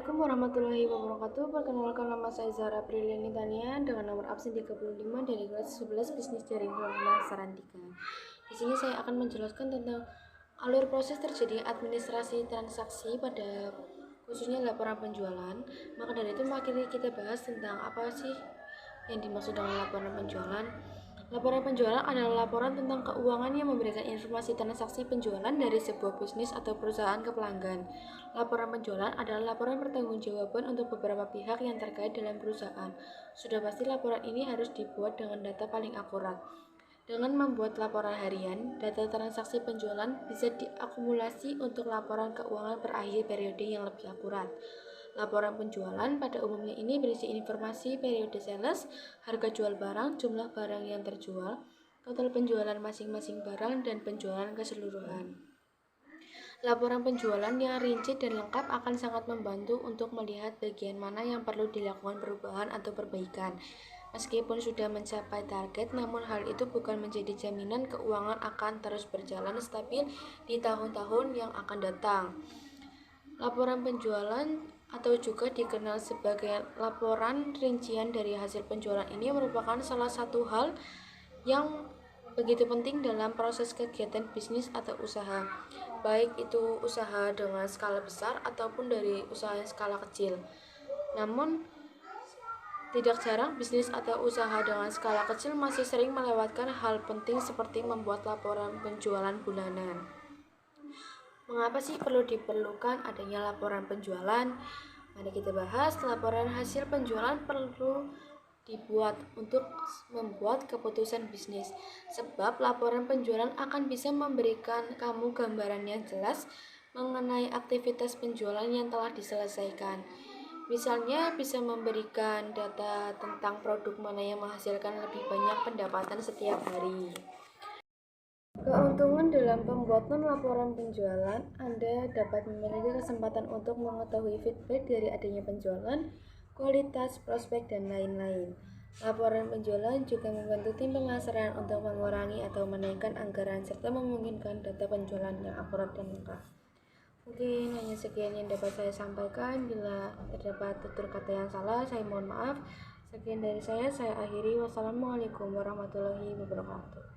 Assalamualaikum warahmatullahi wabarakatuh. Perkenalkan, nama saya Zahra Priliani Tania dengan nomor absen 35 dari kelas 11 Bisnis Jaringan Pemasaran 3. Di sini saya akan menjelaskan tentang alur proses terjadi administrasi transaksi pada khususnya laporan penjualan. Maka dari itu mari kita bahas tentang apa sih yang dimaksud dengan laporan penjualan. Laporan penjualan adalah laporan tentang keuangan yang memberikan informasi transaksi penjualan dari sebuah bisnis atau perusahaan ke pelanggan. Laporan penjualan adalah laporan pertanggungjawaban untuk beberapa pihak yang terkait dalam perusahaan. Sudah pasti laporan ini harus dibuat dengan data paling akurat. Dengan membuat laporan harian, data transaksi penjualan bisa diakumulasi untuk laporan keuangan per akhir periode yang lebih akurat. Laporan penjualan pada umumnya ini berisi informasi periode sales, harga jual barang, jumlah barang yang terjual, total penjualan masing-masing barang, dan penjualan keseluruhan. Laporan penjualan yang rinci dan lengkap akan sangat membantu untuk melihat bagian mana yang perlu dilakukan perubahan atau perbaikan. Meskipun sudah mencapai target, namun hal itu bukan menjadi jaminan keuangan akan terus berjalan stabil di tahun-tahun yang akan datang. Laporan penjualan atau juga dikenal sebagai laporan rincian dari hasil penjualan ini merupakan salah satu hal yang begitu penting dalam proses kegiatan bisnis atau usaha, baik itu usaha dengan skala besar ataupun dari usaha yang skala kecil. Namun, tidak jarang bisnis atau usaha dengan skala kecil masih sering melewatkan hal penting seperti membuat laporan penjualan bulanan. Mengapa sih perlu diperlukan adanya laporan penjualan? Mari kita bahas. Laporan hasil penjualan perlu dibuat untuk membuat keputusan bisnis, sebab laporan penjualan akan bisa memberikan kamu gambaran yang jelas mengenai aktivitas penjualan yang telah diselesaikan. Misalnya bisa memberikan data tentang produk mana yang menghasilkan lebih banyak pendapatan setiap hari. Keuntungan dalam pembuatan laporan penjualan, Anda dapat memiliki kesempatan untuk mengetahui feedback dari adanya penjualan, kualitas, prospek, dan lain-lain. Laporan penjualan juga membantu tim pemasaran untuk mengurangi atau menaikkan anggaran serta memungkinkan data penjualan yang akurat dan lengkap. Mungkin hanya sekian yang dapat saya sampaikan. Bila terdapat tutur kata yang salah, saya mohon maaf. Sekian dari saya akhiri. Wassalamualaikum warahmatullahi wabarakatuh.